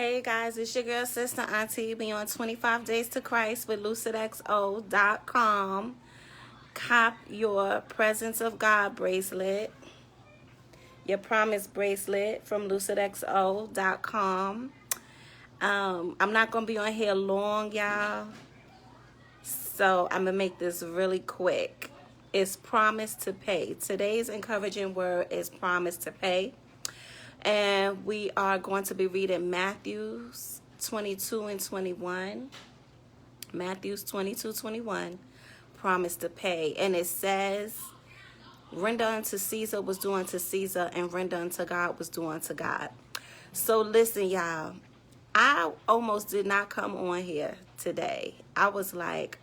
Hey guys, it's your girl sister Auntie. Be on 25 Days to Christ with LucidXO.com. Cop your Presence of God bracelet, your promise bracelet from LucidXO.com. I'm not going to be on here long, y'all. So I'm going to make this really quick. It's promise to pay. Today's encouraging word is promise to pay. And we are going to be reading Matthews 22 and 21. Matthews 22:21. Promise to pay. And it says, render unto Caesar was due unto Caesar, and render unto God was due unto God. So listen, y'all. I almost did not come on here today. I was like,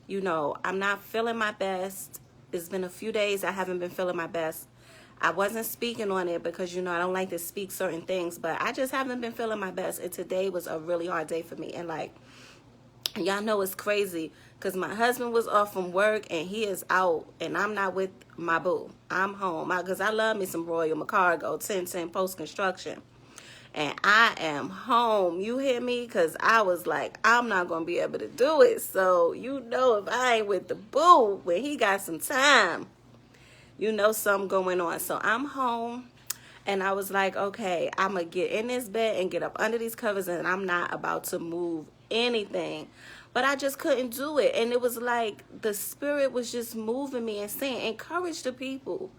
I'm not feeling my best. It's been a few days I haven't been feeling my best. I wasn't speaking on it because, I don't like to speak certain things, but I just haven't been feeling my best. And today was a really hard day for me. And y'all know it's crazy because my husband was off from work and he is out and I'm not with my boo. I'm home because I love me some Royal McCargo 1010 post-construction. And I am home. You hear me? Because I was like, I'm not going to be able to do it. So, if I ain't with the boo when he got some time, something going on. So I'm home and I was like, okay, I'm going to get in this bed and get up under these covers and I'm not about to move anything. But I just couldn't do it. And it was like the spirit was just moving me and saying, encourage the people.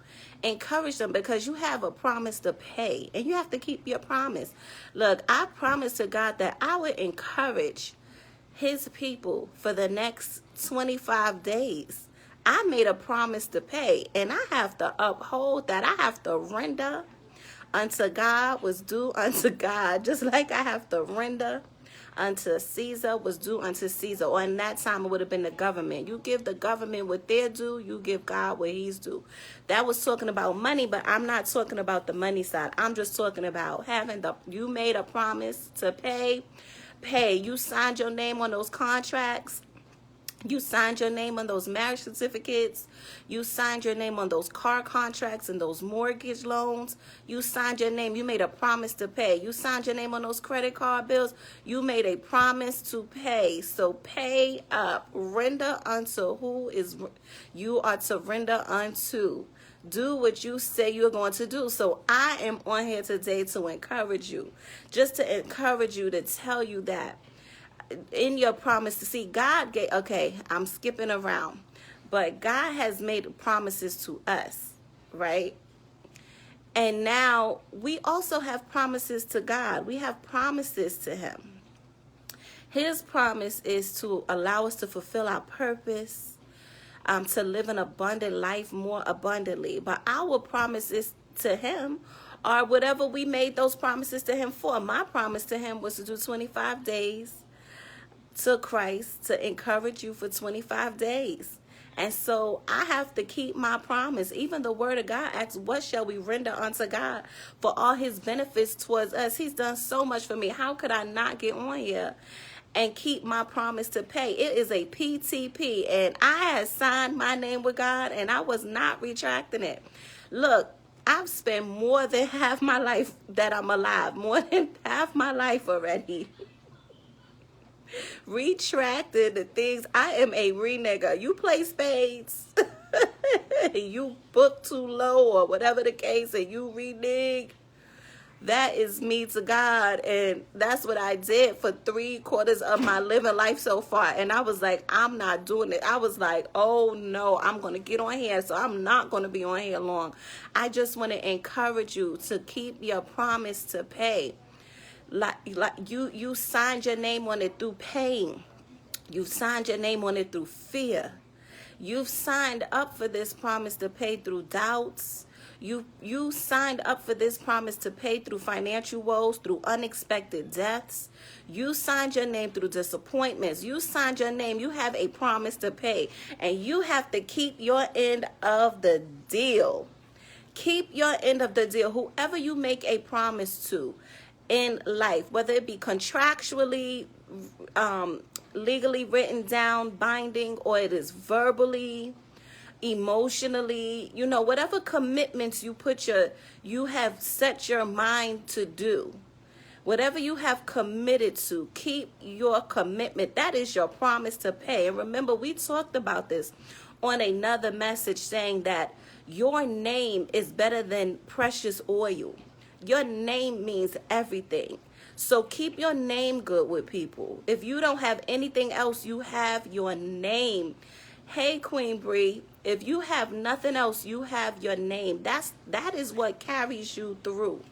Encourage them because you have a promise to pay and you have to keep your promise. Look, I promised to God that I would encourage his people for the next 25 days. I made a promise to pay, and I have to uphold that. I have to render unto God was due unto God, just like I have to render unto Caesar was due unto Caesar. Or in that time, it would have been the government. You give the government what they're due, you give God what he's due. That was talking about money, but I'm not talking about the money side. I'm just talking about you made a promise to pay. You signed your name on those contracts. You signed your name on those marriage certificates. You signed your name on those car contracts and those mortgage loans. You signed your name. You made a promise to pay. You signed your name on those credit card bills. You made a promise to pay. So pay up. Render unto who is you are to render unto. Do what you say you're going to do. So I am on here today to encourage you. Just to encourage you, to tell you that in your promise to see God gave, okay, I'm skipping around, but God has made promises to us, right? And now we also have promises to God. We have promises to him. His promise is to allow us to fulfill our purpose, to live an abundant life more abundantly. But our promises to him are whatever we made those promises to him for. My promise to him was to do 25 days to Christ, to encourage you for 25 days. And so I have to keep my promise. Even the word of God asks, what shall we render unto God for all his benefits towards us? He's done so much for me. How could I not get on here and keep my promise to pay? It is a PTP, and I had signed my name with God, and I was not retracting it. Look, I've spent more than half my life that I'm alive, more than half my life already. Retracted the things. I am a renegger. You play spades, you book too low or whatever the case, and you renege. That is me to God, and that's what I did for 3/4 of my living life so far. And I was like, I'm not doing it. I was like, oh no, I'm going to get on here, so I'm not going to be on here long. I just want to encourage you to keep your promise to pay. Like you signed your name on it through pain. You've signed your name on it through fear. You've signed up for this promise to pay through doubts. You signed up for this promise to pay through financial woes, through unexpected deaths. You signed your name through disappointments. You signed your name. You have a promise to pay. And you have to keep your end of the deal. Keep your end of the deal. Whoever you make a promise to in life, whether it be contractually, legally written down, binding, or it is verbally, emotionally, whatever commitments you have set your mind to do. Whatever you have committed to, keep your commitment. That is your promise to pay. And remember, we talked about this on another message, saying that your name is better than precious oil. Your name means everything. So keep your name good with people. If you don't have anything else, you have your name. Hey, Queen Bree, if you have nothing else, you have your name. That is what carries you through.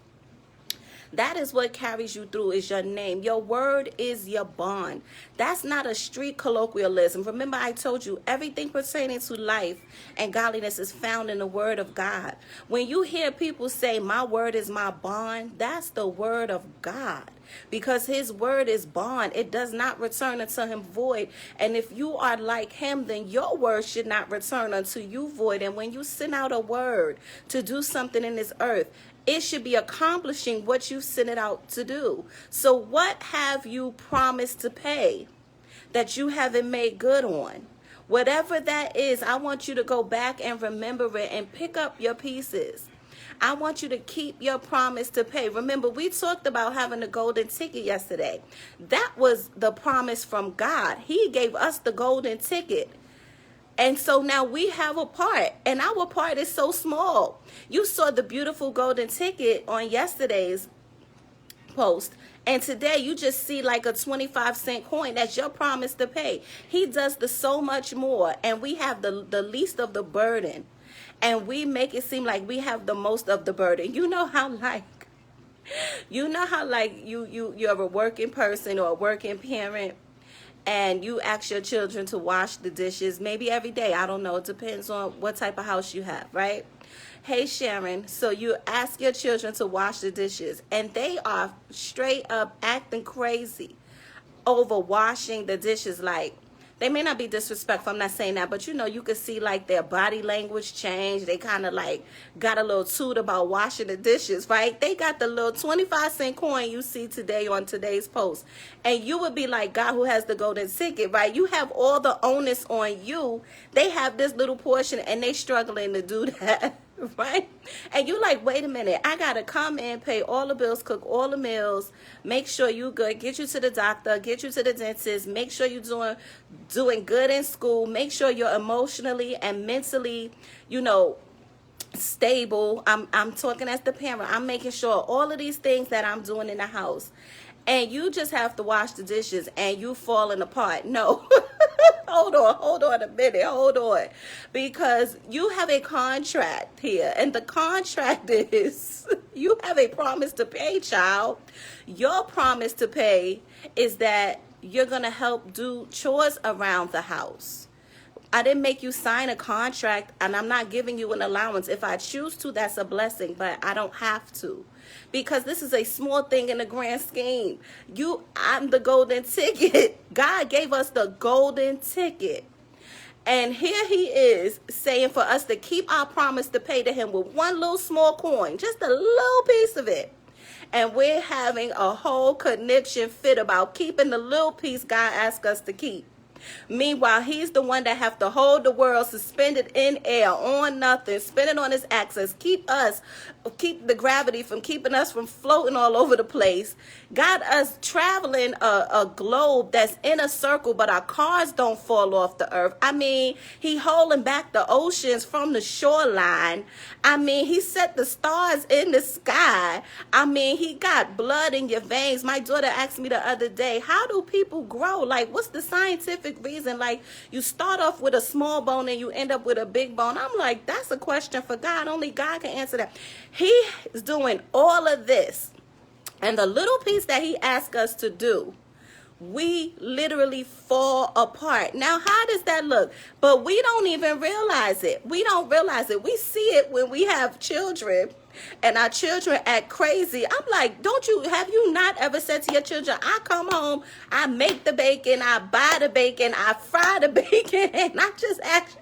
That is what carries you through, is your name. Your word is your bond. That's not a street colloquialism. Remember, I told you everything pertaining to life and godliness is found in the word of God. When you hear people say, my word is my bond, that's the word of God. Because his word is bond. It does not return unto him void. And if you are like him, then your word should not return unto you void. And when you send out a word to do something in this earth, it should be accomplishing what you sent it out to do. So what have you promised to pay that you haven't made good on? Whatever that is, I want you to go back and remember it and pick up your pieces. I want you to keep your promise to pay. Remember, we talked about having the golden ticket yesterday. That was the promise from God. He gave us the golden ticket. And so now we have a part, and our part is so small. You saw the beautiful golden ticket on yesterday's post, and today you just see like a 25-cent coin. That's your promise to pay. He does the so much more, and we have the least of the burden, and we make it seem like we have the most of the burden. You know how you're a working person or a working parent, and you ask your children to wash the dishes, maybe every day. I don't know. It depends on what type of house you have, right? Hey, Sharon. So you ask your children to wash the dishes, and they are straight up acting crazy over washing the dishes. Like, they may not be disrespectful, I'm not saying that, but you could see like their body language change. They kind of like got a little toot about washing the dishes, right? They got the little 25-cent coin you see today on today's post. And you would be like, God who has the golden ticket, right? You have all the onus on you. They have this little portion and they struggling to do that. Right? And you like, wait a minute, I gotta come in, pay all the bills, cook all the meals, make sure you good, get you to the doctor, get you to the dentist, make sure you're doing good in school, make sure you're emotionally and mentally, stable. I'm talking as the parent. I'm making sure all of these things that I'm doing in the house. And you just have to wash the dishes and you falling apart. No. Hold on a minute. Hold on. Because you have a contract here. And the contract is you have a promise to pay, child. Your promise to pay is that you're going to help do chores around the house. I didn't make you sign a contract, and I'm not giving you an allowance. If I choose to, that's a blessing, but I don't have to. Because this is a small thing in the grand scheme. I'm the golden ticket. God gave us the golden ticket. And here he is saying for us to keep our promise to pay to him with one little small coin, just a little piece of it. And we're having a whole conniption fit about keeping the little piece God asked us to keep. Meanwhile, he's the one that have to hold the world suspended in air on nothing, spinning on his axis, keep the gravity from keeping us from floating all over the place. Got us traveling a globe that's in a circle, but our cars don't fall off the earth. I mean, he holding back the oceans from the shoreline. I mean, he set the stars in the sky. I mean, he got blood in your veins. My daughter asked me the other day, how do people grow? Like, what's the scientific reason? Like, you start off with a small bone and you end up with a big bone. I'm like, that's a question for God. Only God can answer that. He is doing all of this, and the little piece that he asked us to do, we literally fall apart. Now, how does that look? But we don't even realize it. We don't realize it. We see it when we have children and our children act crazy. I'm like, have you not ever said to your children, I come home, I make the bacon, I buy the bacon, I fry the bacon, and I just ask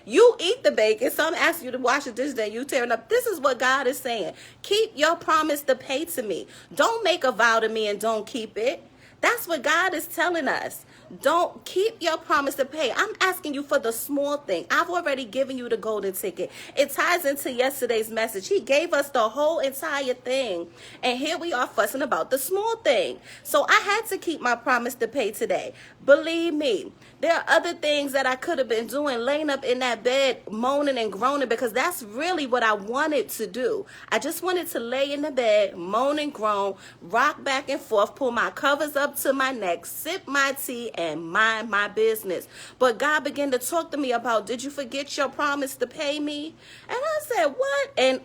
you eat the bacon. Some ask you to wash the dishes and you tear it up. This is what God is saying. Keep your promise to pay to me. Don't make a vow to me and don't keep it. That's what God is telling us. Don't keep your promise to pay. I'm asking you for the small thing. I've already given you the golden ticket. It ties into yesterday's message. He gave us the whole entire thing. And here we are fussing about the small thing. So I had to keep my promise to pay today. Believe me, there are other things that I could have been doing, laying up in that bed, moaning and groaning, because that's really what I wanted to do. I just wanted to lay in the bed, moan and groan, rock back and forth, pull my covers up to my neck, sip my tea, and mind my business. But God began to talk to me about, did you forget your promise to pay me? And I said, what? And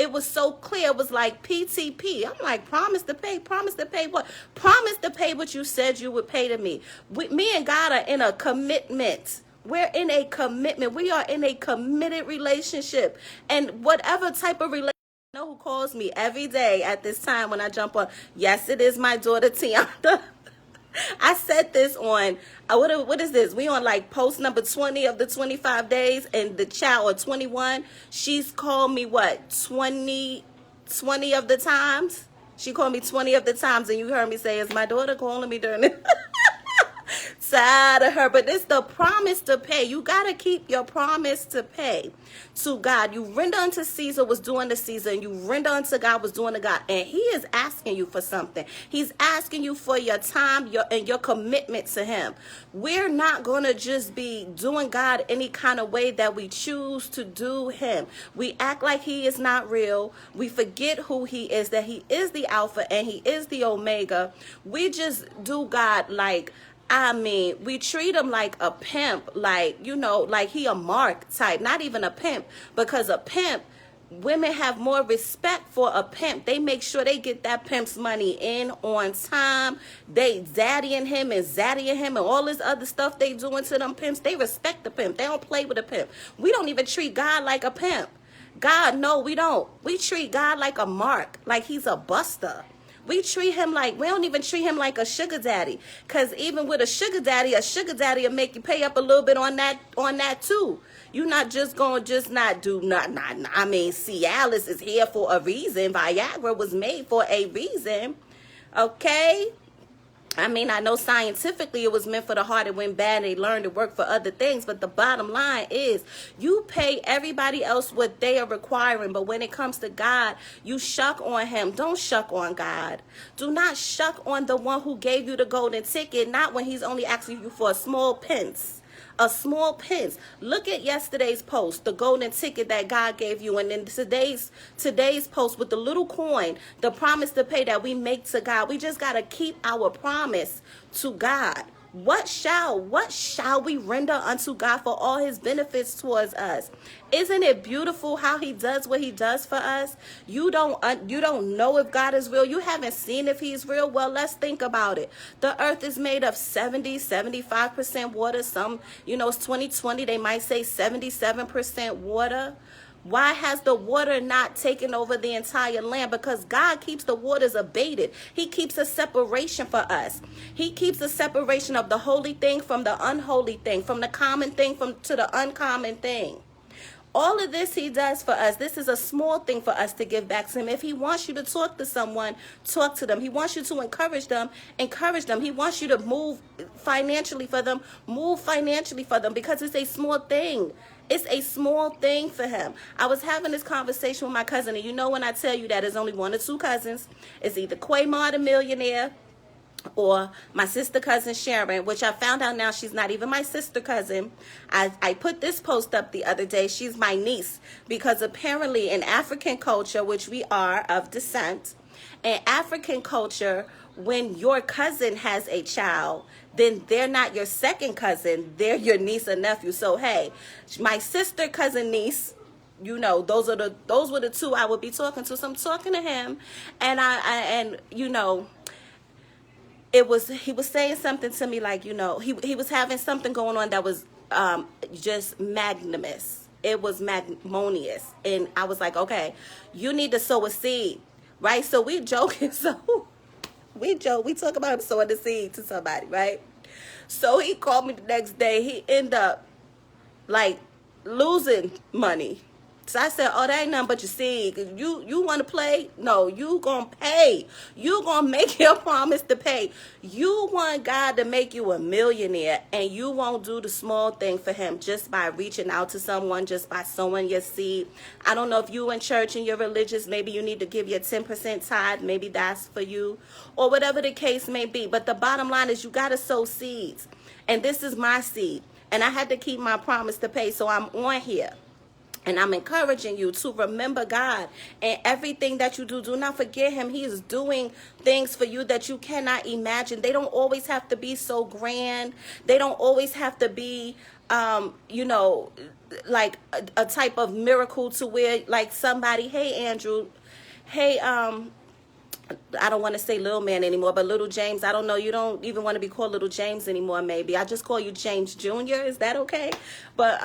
it was so clear. It was like PTP. I'm like, promise to pay what? Promise to pay what you said you would pay to me. Me and God are in a commitment. We're in a commitment. We are in a committed relationship. And whatever type of relationship, I know who calls me every day at this time when I jump on. Yes, it is my daughter, Tiana. I said this on, what is this? We on like post number 20 of the 25 days, and the child, or 21, she's called me what, 20 of the times? She called me 20 of the times, and you heard me say, is my daughter calling me during it? Tired of her. But it's the promise to pay. You got to keep your promise to pay to God. You render unto Caesar was doing to Caesar, and you render unto God was doing to God. And he is asking you for something. He's asking you for your time and your commitment to him. We're not going to just be doing God any kind of way that we choose to do him. We act like he is not real. We forget who he is, that he is the Alpha and he is the Omega. We just do God like, we treat him like a pimp, like he a mark type, not even a pimp, because a pimp, women have more respect for a pimp. They make sure they get that pimp's money in on time. They daddying him and zaddying him and all this other stuff they doing to them pimps. They respect the pimp. They don't play with a pimp. We don't even treat God like a pimp. God, no, we don't. We treat God like a mark, like he's a buster. We don't even treat him like a sugar daddy. Because even with a sugar daddy will make you pay up a little bit on that too. You're not just going to not do nothing. Cialis is here for a reason. Viagra was made for a reason. Okay? I know scientifically it was meant for the heart, and when bad, they learned to work for other things. But the bottom line is, you pay everybody else what they are requiring. But when it comes to God, you shuck on him. Don't shuck on God. Do not shuck on the one who gave you the golden ticket, not when he's only asking you for a small pence. A small pence. Look at yesterday's post, the golden ticket that God gave you, and then today's post with the little coin, the promise to pay that we make to God. We just got to keep our promise to God. What shall we render unto God for all his benefits towards us? Isn't it beautiful how he does what he does for us? You don't know if God is real. You haven't seen if he's real. Well, let's think about it. The earth is made of 75% water. Some, it's 2020. They might say 77% water. Why has the water not taken over the entire land? Because God keeps the waters abated. He keeps a separation for us. He keeps a separation of the holy thing from the unholy thing, from the common thing to the uncommon thing. All of this he does for us. This is a small thing for us to give back to him. If he wants you to talk to someone, talk to them. He wants you to encourage them, encourage them. He wants you to move financially for them, because it's a small thing. It's a small thing for him. I was having this conversation with my cousin, and when I tell you that there's only one or two cousins, it's either Quaymar the millionaire or my sister cousin Sharon, which I found out now she's not even my sister cousin. I put this post up the other day. She's my niece, because apparently in African culture, which we are of descent, in African culture, when your cousin has a child, then they're not your second cousin, they're your niece or nephew. So hey, my sister cousin niece, those were the two I would be talking to. So I'm talking to him, and he was saying something to me like, he was having something going on that was just magnanimous. It was magnanimous. And I was like, okay, you need to sow a seed, right? So we joking, we talk about him sowing the seed to somebody, right? So he called me the next day. He ended up like losing money. So I said, oh, that ain't nothing but your seed. You want to play? No, you going to pay. You going to make your promise to pay. You want God to make you a millionaire, and you won't do the small thing for him just by reaching out to someone, just by sowing your seed. I don't know if you in church and you're religious, maybe you need to give your 10% tithe. Maybe that's for you, or whatever the case may be. But the bottom line is you got to sow seeds. And this is my seed. And I had to keep my promise to pay, so I'm on here. And I'm encouraging you to remember God and everything that you do. Do not forget him. He is doing things for you that you cannot imagine. They don't always have to be so grand. They don't always have to be, like a type of miracle to where like somebody, hey, Andrew, hey, I don't want to say little man anymore, but little James, I don't know. You don't even want to be called little James anymore, maybe. I just call you James Jr. Is that okay? But,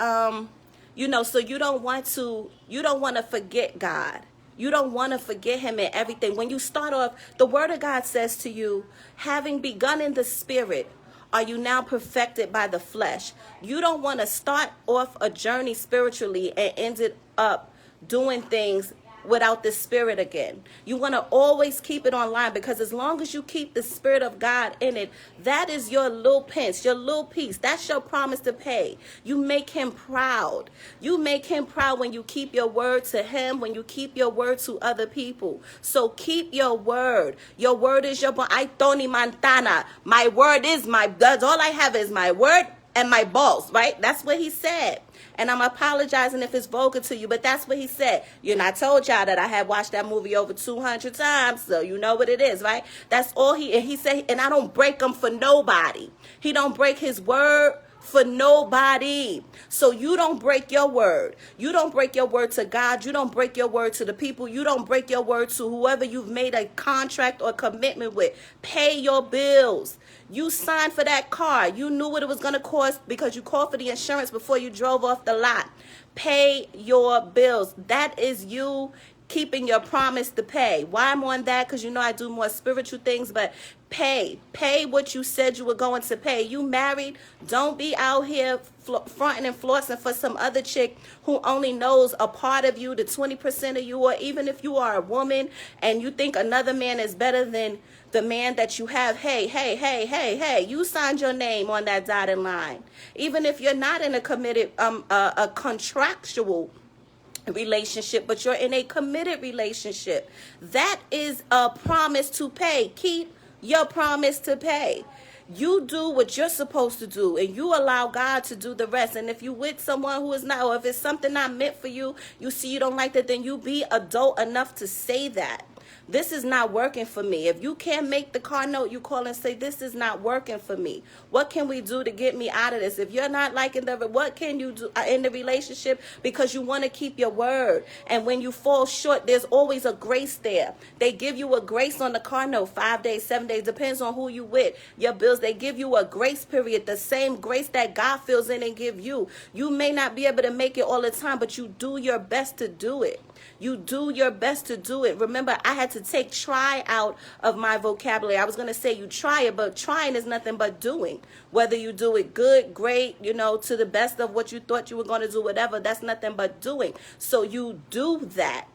so you don't want to forget God. You don't want to forget him in everything. When you start off, the word of God says to you, having begun in the spirit, are you now perfected by the flesh? You don't want to start off a journey spiritually and end it up doing things without the spirit again. You want to always keep it online, because as long as you keep the spirit of God in it, that is your little pinch, your little piece. That's your promise to pay. You make him proud. You make him proud when you keep your word to him, when you keep your word to other people. So keep your word. Your word is your I Tony Montana. My word is that's all I have is my word and my balls, right? That's what he said. And I'm apologizing if it's vulgar to you, but that's what he said. You know, I told y'all that I had watched that movie over 200 times, so you know what it is, right? That's all he said, and I don't break him for nobody. He don't break his word for nobody. So you don't break your word. You don't break your word to God. You don't break your word to the people. You don't break your word to whoever you've made a contract or commitment with. Pay your bills. You signed for that car. You knew what it was going to cost because you called for the insurance before you drove off the lot. Pay your bills. That is you keeping your promise to pay. Why I'm on that? Because I do more spiritual things, but pay what you said you were going to pay. You married, don't be out here fronting and flossing for some other chick who only knows a part of you, the 20% of you, or even if you are a woman and you think another man is better than the man that you have. Hey, you signed your name on that dotted line. Even if you're not in a committed, a contractual relationship, but you're in a committed relationship, that is a promise to pay. Keep your promise to pay. You do what you're supposed to do, and you allow God to do the rest. And if you with someone who is not, or if it's something not meant for you, you see you don't like that, then you be adult enough to say that. This is not working for me. If you can't make the car note, you call and say, this is not working for me. What can we do to get me out of this? If you're not liking what can you do in the relationship? Because you want to keep your word. And when you fall short, there's always a grace there. They give you a grace on the car note, 5 days, 7 days, depends on who you with. Your bills, they give you a grace period, the same grace that God fills in and give you. You may not be able to make it all the time, but you do your best to do it. You do your best to do it. Remember, I had to take try out of my vocabulary. I was going to say you try it, but trying is nothing but doing. Whether you do it good, great, to the best of what you thought you were going to do, whatever, that's nothing but doing. So you do that.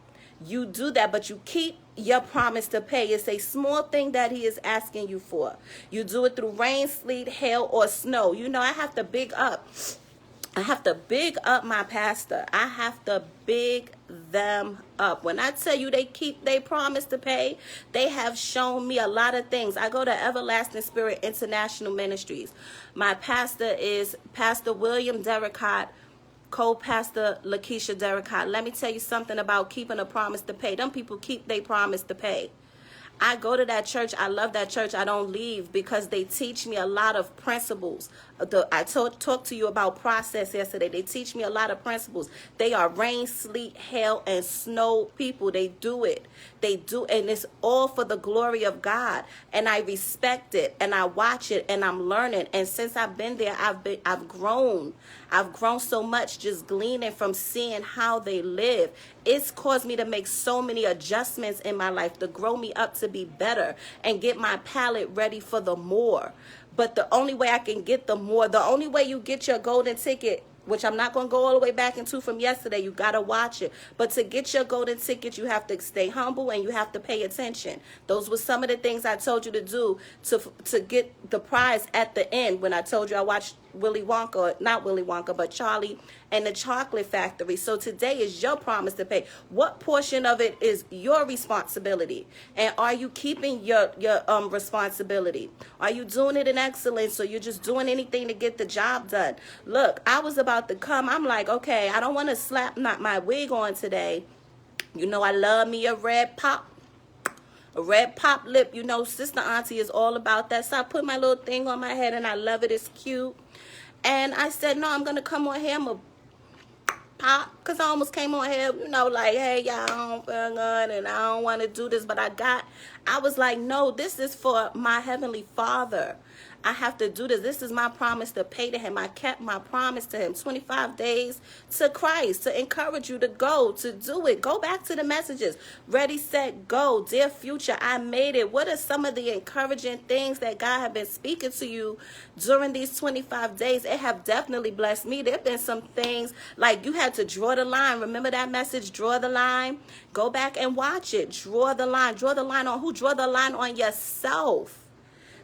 You do that, but you keep your promise to pay. It's a small thing that he is asking you for. You do it through rain, sleet, hail, or snow. I have to big up my pastor. I have to big them up. When I tell you they keep their promise to pay, they have shown me a lot of things. I go to Everlasting Spirit International Ministries. My pastor is Pastor William Derricott, co-pastor Lakeisha Derricott. Let me tell you something about keeping a promise to pay. Them people keep their promise to pay. I go to that church. I love that church. I don't leave because they teach me a lot of principles. I talked to you about process yesterday. They teach me a lot of principles. They are rain, sleet, hail, and snow people. They do it. They do, and it's all for the glory of God. And I respect it, and I watch it, and I'm learning. And since I've been there, I've grown. I've grown so much just gleaning from seeing how they live. It's caused me to make so many adjustments in my life to grow me up to be better and get my palate ready for the more. But the only way I can get the more, the only way you get your golden ticket which I'm not going to go all the way back into from yesterday. You got to watch it. But to get your golden ticket, you have to stay humble and you have to pay attention. Those were some of the things I told you to do to get the prize at the end when I told you I watched Willy Wonka, not Willy Wonka, but Charlie and the Chocolate Factory. So today is your promise to pay. What portion of it is your responsibility? And are you keeping your responsibility? Are you doing it in excellence, or you're just doing anything to get the job done? Look, I was about to come. I'm like, okay, I don't want to slap not my wig on today. You know, I love me a red pop lip. You know, Sister Auntie is all about that. So I put my little thing on my head and I love it. It's cute. And I said, no, I'm going to come on here. I'm going to pop. Because I almost came on here, you know, like, hey, y'all, I don't feel good and I don't want to do this. But I was like, no, this is for my Heavenly Father. I have to do this. This is my promise to pay to him. I kept my promise to him. 25 days to Christ, to encourage you to go, to do it. Go back to the messages. Ready, set, go. Dear future, I made it. What are some of the encouraging things that God have been speaking to you during these 25 days? It have definitely blessed me. There have been some things like you had to draw the line. Remember that message, draw the line? Go back and watch it. Draw the line. Draw the line on who? Draw the line on yourself.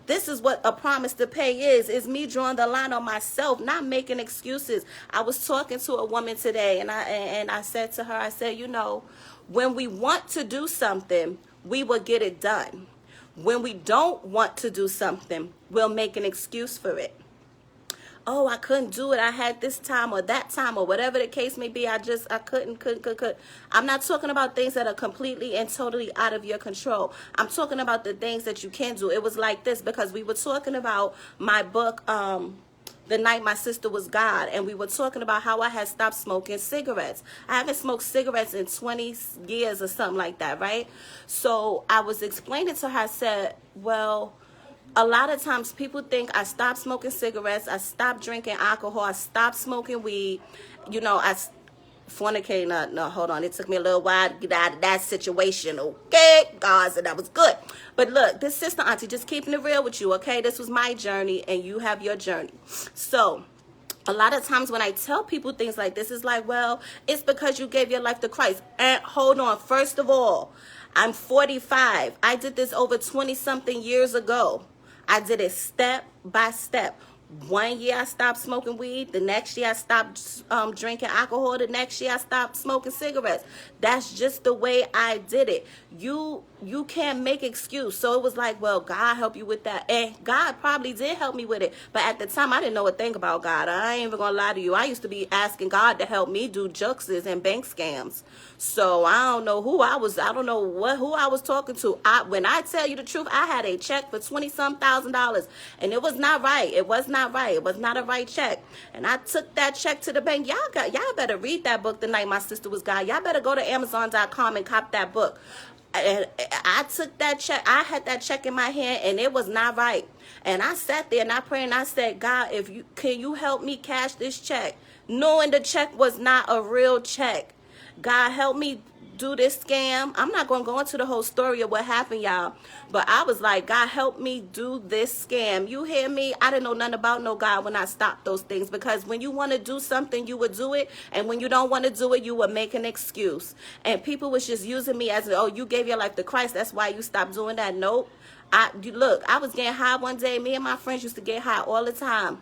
This is what a promise to pay is me drawing the line on myself, not making excuses. I was talking to a woman today, and I said to her, I said, you know, when we want to do something, we will get it done. When we don't want to do something, we'll make an excuse for it. Oh, I couldn't do it. I had this time or that time or whatever the case may be. I couldn't. I'm not talking about things that are completely and totally out of your control. I'm talking about the things that you can do. It was like this because we were talking about my book, The Night My Sister Was God, and we were talking about how I had stopped smoking cigarettes. I haven't smoked cigarettes in 20 years or something like that, right? So I was explaining to her, I said, well, a lot of times people think I stopped smoking cigarettes, I stopped drinking alcohol, I stopped smoking weed, you know, I fornicating. No, hold on. It took me a little while to get out of that situation, okay? God said that was good. But look, this Sister Auntie, just keeping it real with you, okay? This was my journey, and you have your journey. So a lot of times when I tell people things like this, it's like, well, it's because you gave your life to Christ. And hold on. First of all, I'm 45. I did this over 20-something years ago. I did it step by step. 1 year I stopped smoking weed. The next year I stopped drinking alcohol. The next year I stopped smoking cigarettes. That's just the way I did it. You can't make excuse. So it was like, well, God help you with that. And God probably did help me with it. But at the time, I didn't know a thing about God. I ain't even gonna lie to you. I used to be asking God to help me do juxes and bank scams. So I don't know who I was. I don't know who I was talking to. When I tell you the truth, I had a check for $20-some thousand, and it was not right. It was not right. It was not a right check. And I took that check to the bank. Y'all better read that book, The Night My Sister Was God. Y'all better go to Amazon.com and cop that book. And I took that check. I had that check in my hand, and it was not right. And I sat there and I prayed and I said, God, can you help me cash this check? Knowing the check was not a real check. God, help me do this scam. I'm not going to go into the whole story of what happened, y'all. But I was like, God, help me do this scam. You hear me? I didn't know nothing about no God when I stopped those things. Because when you want to do something, you would do it. And when you don't want to do it, you would make an excuse. And people was just using me as, oh, you gave your life to Christ. That's why you stopped doing that. Nope. Look, I was getting high one day. Me and my friends used to get high all the time.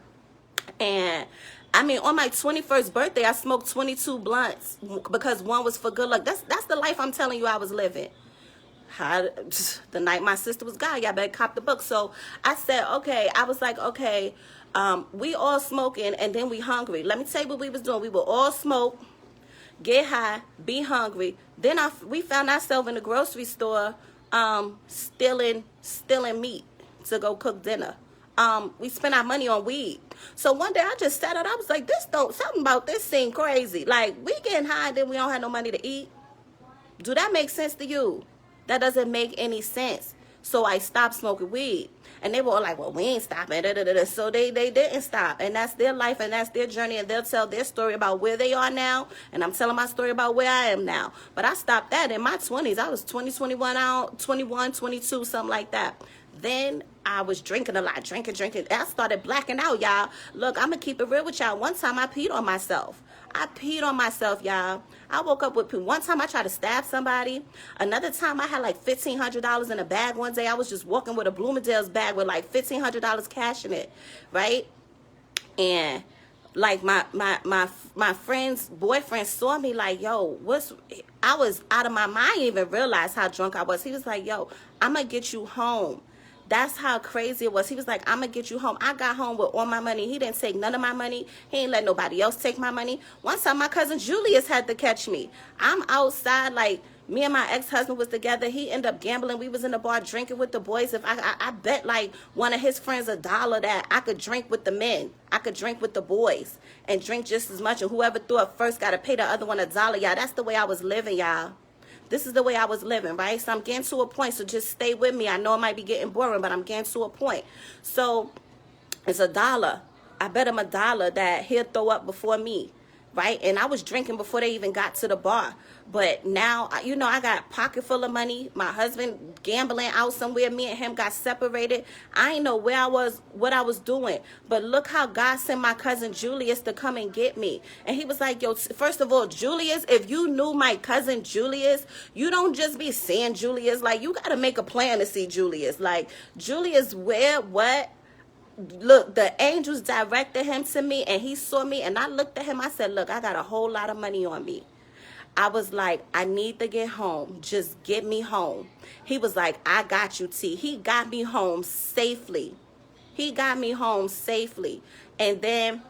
And I mean, on my 21st birthday, I smoked 22 blunts because one was for good luck. That's the life I'm telling you I was living. The Night My Sister Was God. Y'all better cop the book. So I said, okay. I was like, okay, we all smoking and then we hungry. Let me tell you what we was doing. We would all smoke, get high, be hungry. Then we found ourselves in the grocery store stealing meat to go cook dinner. We spent our money on weed. So one day I just sat up. I was like, something about this seemed crazy. Like, we getting high and then we don't have no money to eat. Do that make sense to you? That doesn't make any sense. So I stopped smoking weed. And they were all like, well, we ain't stopping. Da, da, da, da. So they didn't stop. And that's their life and that's their journey. And they'll tell their story about where they are now. And I'm telling my story about where I am now. But I stopped that in my 20s. I was 20, 21, 22, something like that. Then I was drinking a lot, drinking. I started blacking out, y'all. Look, I'm going to keep it real with y'all. One time I peed on myself. I peed on myself, y'all. I woke up with pee. One time I tried to stab somebody. Another time I had like $1,500 in a bag. One day I was just walking with a Bloomingdale's bag with like $1,500 cash in it, right? And like my friend's boyfriend saw me like, yo, I was out of my mind. I didn't even realize how drunk I was. He was like, yo, I'm going to get you home. That's how crazy it was. He was like, I'm going to get you home. I got home with all my money. He didn't take none of my money. He ain't let nobody else take my money. One time my cousin Julius had to catch me. I'm outside, like, me and my ex-husband was together. He ended up gambling. We was in the bar drinking with the boys. If I bet like one of his friends $1 that I could drink with the men. I could drink with the boys and drink just as much. And whoever threw up first got to pay the other one $1. Y'all, that's the way I was living, y'all. This is the way I was living, right? So I'm getting to a point, so just stay with me. I know it might be getting boring, but I'm getting to a point. So it's $1. I bet him $1 that he'll throw up before me, right? And I was drinking before they even got to the bar. But now, you know, I got a pocket full of money. My husband gambling out somewhere. Me and him got separated. I ain't know where I was, what I was doing. But look how God sent my cousin Julius to come and get me. And he was like, yo, first of all, Julius, if you knew my cousin Julius, you don't just be seeing Julius. Like, you got to make a plan to see Julius. Like, Julius, where, what? Look, the angels directed him to me, and he saw me, and I looked at him. I said, look, I got a whole lot of money on me. I was like, I need to get home. Just get me home. He was like, I got you, T. He got me home safely. He got me home safely. And then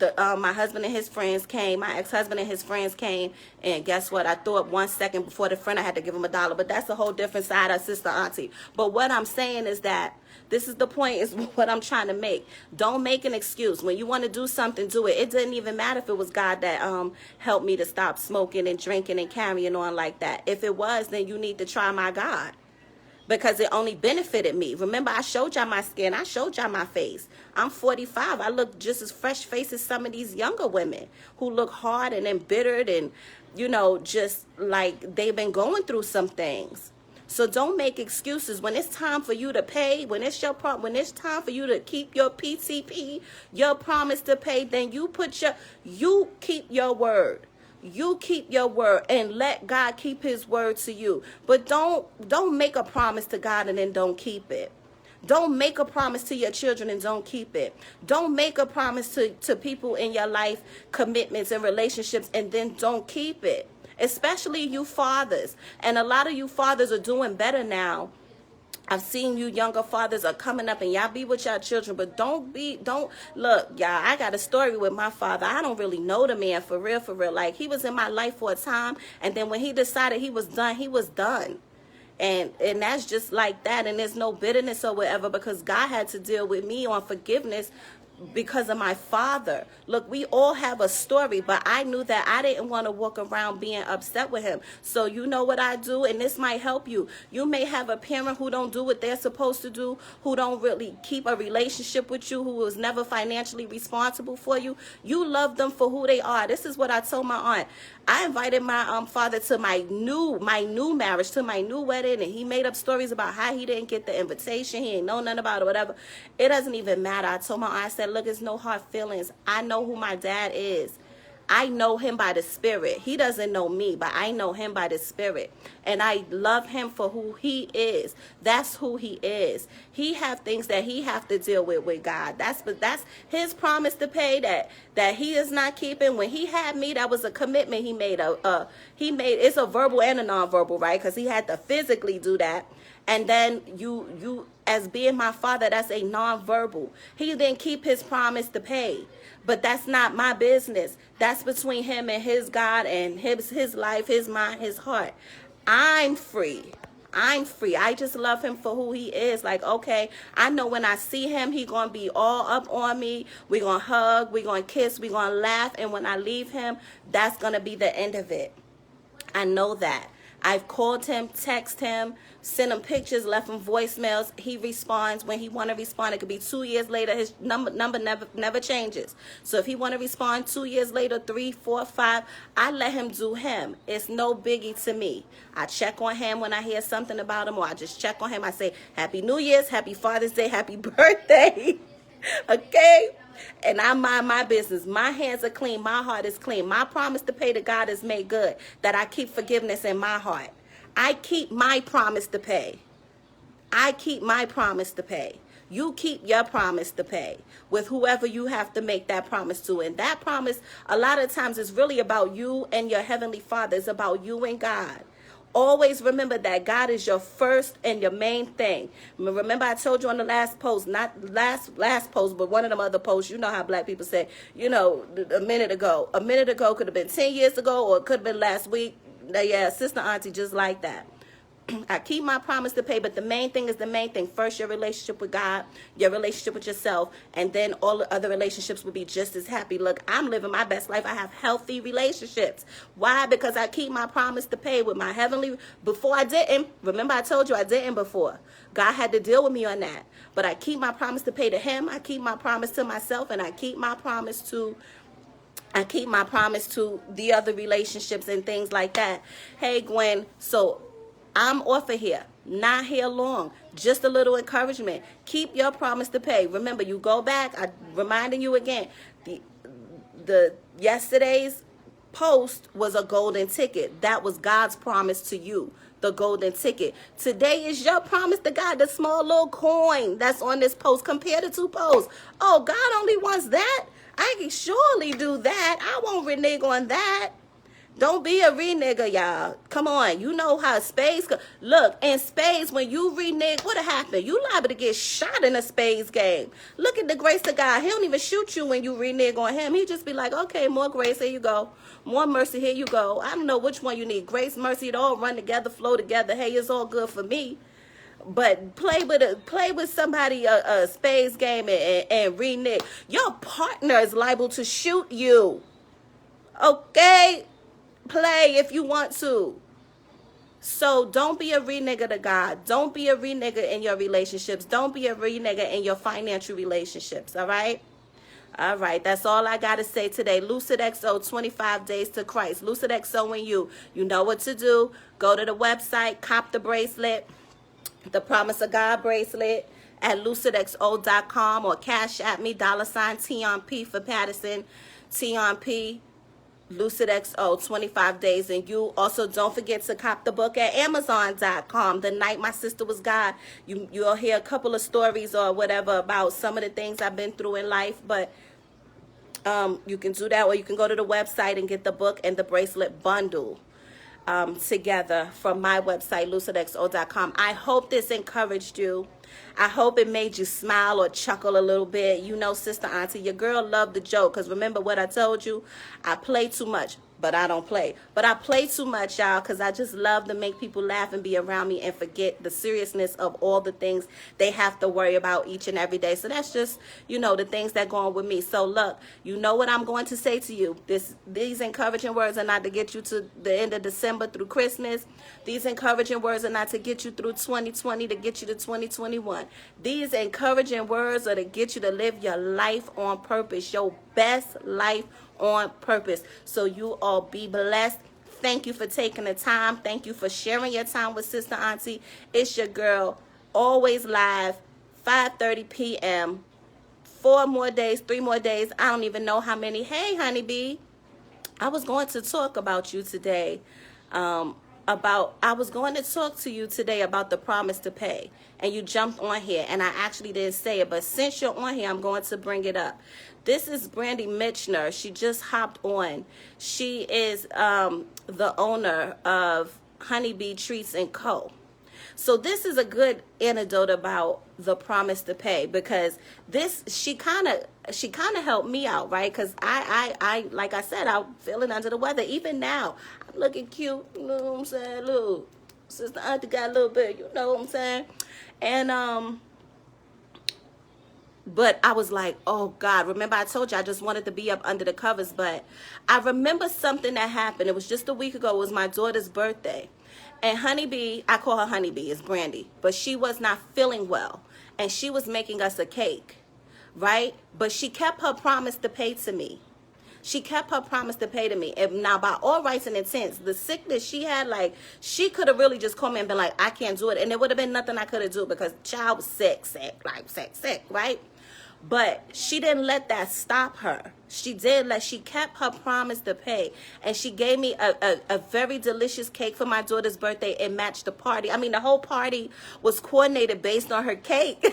my husband and his friends came. My ex-husband and his friends came. And guess what? I threw up 1 second before the friend. I had to give him $1. But that's a whole different side of sister auntie. But what I'm saying is that this is the point, is what I'm trying to make. Don't make an excuse. When you want to do something, do it. It didn't even matter if it was God that helped me to stop smoking and drinking and carrying on like that. If it was, then you need to try my God, because it only benefited me. Remember, I showed y'all my skin. I showed y'all my face. I'm 45. I look just as fresh faced as some of these younger women who look hard and embittered and, you know, just like they've been going through some things. So don't make excuses. When it's time for you to pay, when it's time for you to keep your PCP, your promise to pay, then you keep your word. You keep your word and let God keep his word to you. But don't make a promise to God and then don't keep it. Don't make a promise to your children and don't keep it. Don't make a promise to people in your life, commitments and relationships, and then don't keep it. Especially you fathers. And a lot of you fathers are doing better now. I've seen you younger fathers are coming up, and y'all be with y'all children, but don't look, y'all, I got a story with my father. I don't really know the man for real. Like, he was in my life for a time, and then when he decided he was done, he was done. And that's just like that, and there's no bitterness or whatever, because God had to deal with me on forgiveness because of my father. Look, we all have a story, but I knew that I didn't want to walk around being upset with him. So you know what I do, and this might help you. You may have a parent who don't do what they're supposed to do, who don't really keep a relationship with you, who was never financially responsible for you. You love them for who they are. This is what I told my aunt. I invited my father to my new marriage, to my new wedding, and he made up stories about how he didn't get the invitation. He ain't know nothing about it, whatever. It doesn't even matter. I told my aunt, I said, look, it's no hard feelings. I know who my dad is. I know him by the Spirit. He doesn't know me, but I know him by the Spirit. And I love him for who he is. That's who he is. He have things that he have to deal with God. That's his promise to pay that he is not keeping. When he had me, that was a commitment he made. It's a verbal and a nonverbal, right? Because he had to physically do that. And then you as being my father, that's a nonverbal. He didn't keep his promise to pay. But that's not my business. That's between him and his God and his life, his mind, his heart. I'm free. I just love him for who he is. Like, okay, I know when I see him, he going to be all up on me. We're going to hug. We're going to kiss. We're going to laugh. And when I leave him, that's going to be the end of it. I know that. I've called him, text him, sent him pictures, left him voicemails. He responds when he want to respond. It could be 2 years later. His number never changes. So if he want to respond 2 years later, 3, 4, 5, I let him do him. It's no biggie to me. I check on him when I hear something about him, or I just check on him. I say, Happy New Year's, Happy Father's Day, Happy birthday. Okay? And I mind my business. My hands are clean. My heart is clean. My promise to pay to God is made good. That I keep forgiveness in my heart. I keep my promise to pay. I keep my promise to pay. You keep your promise to pay with whoever you have to make that promise to. And that promise, a lot of times, is really about you and your Heavenly Father. It's about you and God. Always remember that God is your first and your main thing. Remember, I told you on the last post, not last post, but one of them other posts, you know how black people say, you know, a minute ago. A minute ago could have been 10 years ago, or it could have been last week. Yeah, Sister Auntie, just like that. I keep my promise to pay, but the main thing is the main thing. First, your relationship with God, your relationship with yourself, and then all the other relationships will be just as happy. Look, I'm living my best life. I have healthy relationships. Why? Because I keep my promise to pay with my heavenly. Before I didn't. Remember, I told you I didn't before. God had to deal with me on that. But I keep my promise to pay to him. I keep my promise to myself, and I keep my promise to the other relationships and things like that. Hey, Gwen, so I'm off of here. Not here long. Just a little encouragement. Keep your promise to pay. Remember, you go back. I'm reminding you again. The yesterday's post was a golden ticket. That was God's promise to you. The golden ticket. Today is your promise to God. The small little coin that's on this post. Compare the two posts. Oh, God only wants that? I can surely do that. I won't renege on that. Don't be a renegger, y'all. Come on. You know how spades go. Look, in spades, when you renege, what'll happen? You liable to get shot in a spades game. Look at the grace of God. He don't even shoot you when you renege on him. He just be like, okay, more grace, here you go. More mercy, here you go. I don't know which one you need. Grace, mercy, it all run together, flow together. Hey, it's all good for me. But play with somebody a spades game and renege. Your partner is liable to shoot you. Okay? Play if you want to. So don't be a renegger to God. Don't be a renegger in your relationships. Don't be a renegger in your financial relationships. All right? All right. That's all I got to say today. Lucid XO, 25 Days to Christ. Lucid XO and you. You know what to do. Go to the website. Cop the bracelet. The Promise of God bracelet at lucidxo.com, or cash at me, $T-on-P for Patterson, T-on-P. Lucid XO, 25 Days and You. Also, don't forget to cop the book at Amazon.com. The Night My Sister Was God. You'll hear a couple of stories or whatever about some of the things I've been through in life, but you can do that, or you can go to the website and get the book and the bracelet bundle together from my website, lucidxo.com. I hope this encouraged you. I hope it made you smile or chuckle a little bit. You know, Sister Auntie, your girl loved the joke. Because remember what I told you? I play too much, but I don't play. But I play too much, y'all, because I just love to make people laugh and be around me and forget the seriousness of all the things they have to worry about each and every day. So that's just, you know, the things that go on with me. So look, you know what I'm going to say to you. These encouraging words are not to get you to the end of December through Christmas. These encouraging words are not to get you through 2020, to get you to 2021. These encouraging words are to get you to live your life on purpose, your best life on purpose. So you all be blessed. Thank you for taking the time. Thank you for sharing your time with Sister Auntie. It's your girl, always live, 5:30 p.m. 4 more days, 3 more days. I don't even know how many. Hey, honeybee. I was going to talk about you today. I was going to talk to you today about the promise to pay, and you jumped on here, and I actually didn't say it, but since you're on here, I'm going to bring it up. This is Brandy Mitchner. She just hopped on. She is the owner of Honeybee Treats & Co. So this is a good anecdote about the promise to pay, because she kind of helped me out, right? Because I like I said, I'm feeling under the weather. Even now, I'm looking cute. You know what I'm saying? Look, Sister Auntie got a little bit. You know what I'm saying? And but I was like, oh God, remember I told you I just wanted to be up under the covers, but I remember something that happened. It was just a week ago. It was my daughter's birthday. And Honeybee, I call her Honeybee, it's Brandy, but she was not feeling well. And she was making us a cake, right? But she kept her promise to pay to me. She kept her promise to pay to me. And now, by all rights and intents, the sickness she had, like, she could have really just called me and been like, I can't do it. And there would have been nothing I could have do because the child was sick, right? But she didn't let that stop her. She kept her promise to pay. And she gave me a very delicious cake for my daughter's birthday. It matched the party. I mean, the whole party was coordinated based on her cake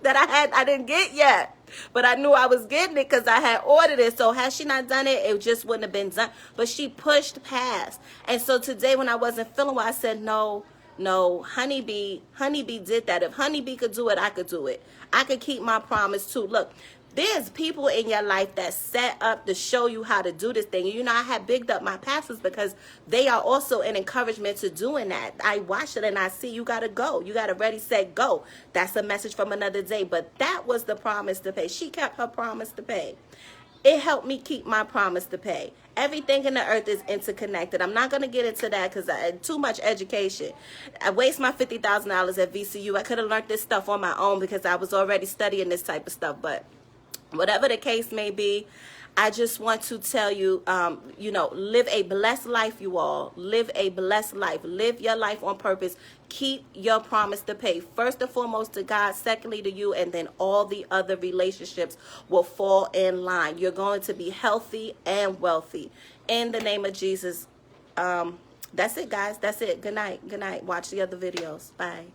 that I didn't get yet. But I knew I was getting it because I had ordered it. So had she not done it, it just wouldn't have been done. But she pushed past. And so today when I wasn't feeling well, I said, no, Honeybee did that. If Honeybee could do it, I could do it. I could keep my promise too. Look, there's people in your life that set up to show you how to do this thing. You know, I have bigged up my pastors because they are also an encouragement to doing that. I watch it and I see you got to go. You got to ready, set, go. That's a message from another day. But that was the promise to pay. She kept her promise to pay. It helped me keep my promise to pay. Everything in the earth is interconnected. I'm not going to get into that because I had too much education. I waste my $50,000 at VCU. I could have learned this stuff on my own because I was already studying this type of stuff. But whatever the case may be, I just want to tell you, you know, live a blessed life, you all. Live a blessed life. Live your life on purpose. Keep your promise to pay. First and foremost to God, secondly to you, and then all the other relationships will fall in line. You're going to be healthy and wealthy. In the name of Jesus. That's it, guys. That's it. Good night. Good night. Watch the other videos. Bye.